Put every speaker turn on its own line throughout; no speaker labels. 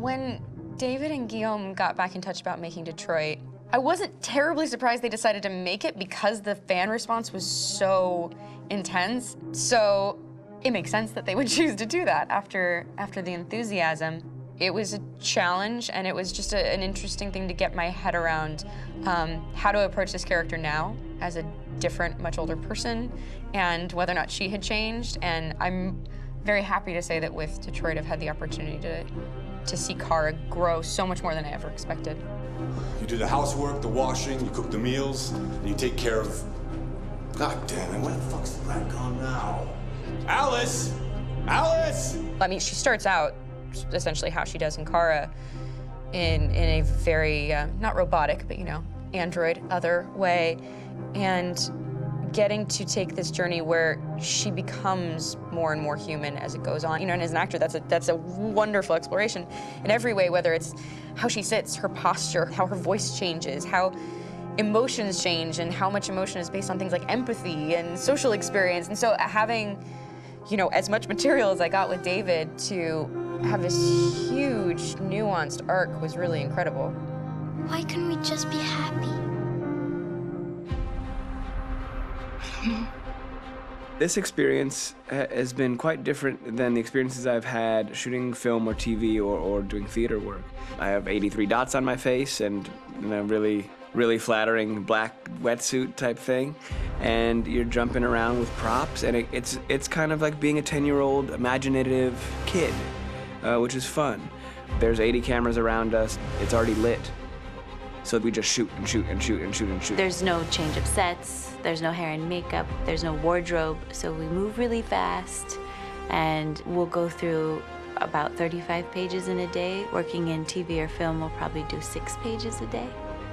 When David and Guillaume got back in touch about making Detroit, I wasn't terribly surprised they decided to make it because the fan response was so intense. So it makes sense that they would choose to do that after the enthusiasm. It was a challenge, and it was just an interesting thing to get my head around how to approach this character now as a different, much older person, and whether or not she had changed. And I'm very happy to say that with Detroit, I've had the opportunity to see Kara grow so much more than I ever expected.
You do the housework, the washing, you cook the meals, and you take care of... God damn it, where the fuck's the rat gone now? Alice! Alice!
I mean, she starts out essentially how she does in Kara in a very, not robotic, but, you know, android, other way, and getting to take this journey where she becomes more and more human as it goes on. You know, and as an actor, that's a wonderful exploration in every way, whether it's how she sits, her posture, how her voice changes, how emotions change, and how much emotion is based on things like empathy and social experience. And so having, you know, as much material as I got with David to have this huge, nuanced arc was really incredible.
Why couldn't we just be happy?
This experience has been quite different than the experiences I've had shooting film or TV or doing theater work. I have 83 dots on my face and a really flattering black wetsuit type thing, and you're jumping around with props, and it's kind of like being a 10-year-old imaginative kid, which is fun. There's 80 cameras around us. It's already lit. So we just shoot and shoot and shoot and shoot and shoot.
There's no change of sets, there's no hair and makeup, there's no wardrobe, so we move really fast, and we'll go through about 35 pages in a day. Working in TV or film, we'll probably do 6 pages a day.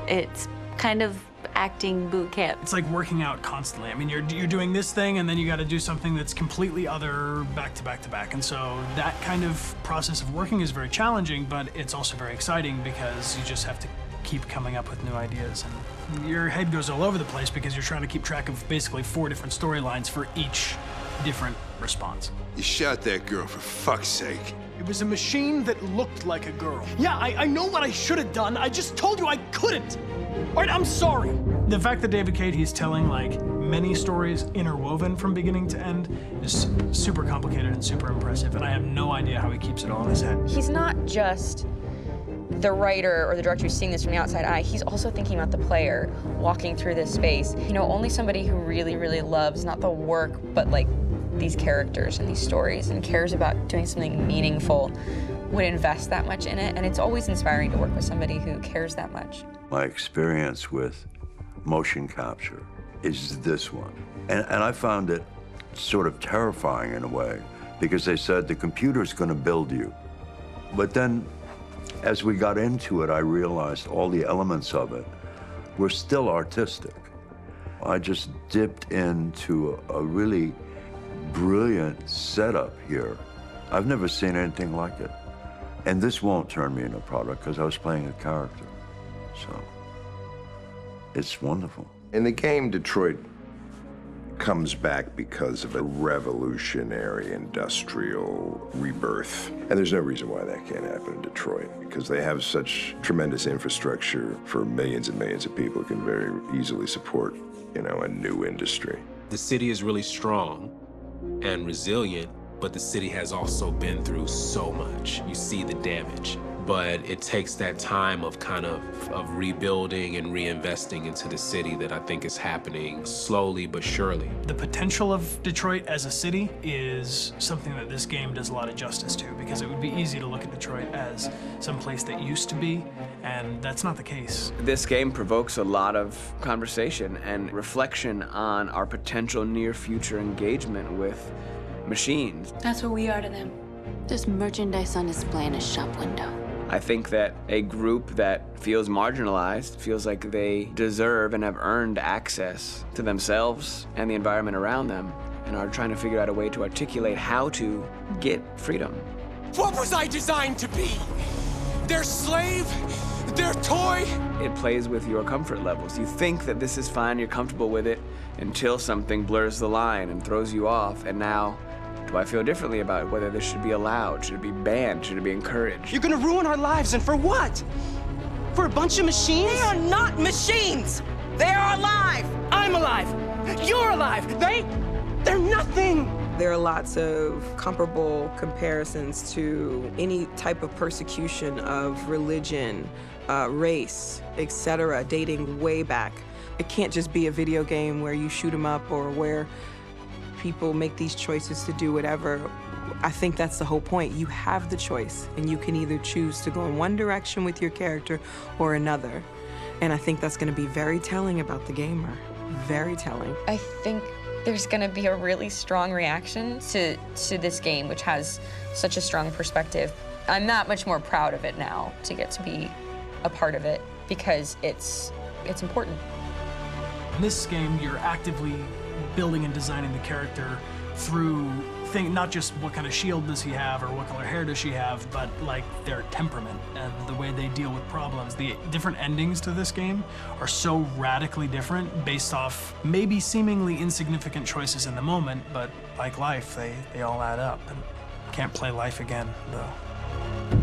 It's kind of acting boot camp.
It's like working out constantly. I mean, you're doing this thing, and then you got to do something that's completely other back to back to back. And so that kind of process of working is very challenging, but it's also very exciting because you just have to keep coming up with new ideas, and your head goes all over the place because you're trying to keep track of basically 4 different storylines for each different response.
You shot that girl, for fuck's sake.
It was a machine that looked like a girl. Yeah, I know what I should have done. I just told you I couldn't. All right, I'm sorry.
The fact that David Cade, he's telling like many stories interwoven from beginning to end is super complicated and super impressive, and I have no idea how he keeps it all in his head.
He's not just the writer or the director who's seeing this from the outside eye, he's also thinking about the player walking through this space. You know, only somebody who really, really loves not the work, but like these characters and these stories and cares about doing something meaningful would invest that much in it. And it's always inspiring to work with somebody who cares that much.
My experience with motion capture is this one. And I found it sort of terrifying in a way, because they said the computer's gonna build you. But then, as we got into it, I realized all the elements of it were still artistic. I just dipped into a really brilliant setup here. I've never seen anything like it. And this won't turn me into a product because I was playing a character. So it's wonderful.
In the game, Detroit comes back because of a revolutionary industrial rebirth. And there's no reason why that can't happen in Detroit, because they have such tremendous infrastructure for millions and millions of people who can very easily support, you know, a new industry.
The city is really strong and resilient, but the city has also been through so much. You see the damage. But it takes that time of kind of rebuilding and reinvesting into the city that I think is happening slowly but surely.
The potential of Detroit as a city is something that this game does a lot of justice to, because it would be easy to look at Detroit as some place that used to be, and that's not the case.
This game provokes a lot of conversation and reflection on our potential near-future engagement with machines.
That's what we are to them. There's merchandise on display in a shop window.
I think that a group that feels marginalized, feels like they deserve and have earned access to themselves and the environment around them, and are trying to figure out a way to articulate how to get freedom.
What was I designed to be? Their slave? Their toy?
It plays with your comfort levels. You think that this is fine, you're comfortable with it, until something blurs the line and throws you off, and now Do I feel differently about whether this should be allowed? Should it be banned? Should it be encouraged?
You're gonna ruin our lives, and for what? For a bunch of machines?
They are not machines! They are alive!
I'm alive! You're alive! They're nothing!
There are lots of comparable comparisons to any type of persecution of religion, race, etc., dating way back. It can't just be a video game where you shoot 'em up or where people make these choices to do whatever. I think that's the whole point. You have the choice, and you can either choose to go in one direction with your character or another. And I think that's going to be very telling about the gamer. Very telling.
I think there's going to be a really strong reaction to this game, which has such a strong perspective. I'm that much more proud of it now to get to be a part of it because it's important.
In this game, you're actively building and designing the character through not just what kind of shield does he have or what color hair does she have, but like their temperament and the way they deal with problems. The different endings to this game are so radically different based off maybe seemingly insignificant choices in the moment, but like life, they all add up. And can't play life again, though.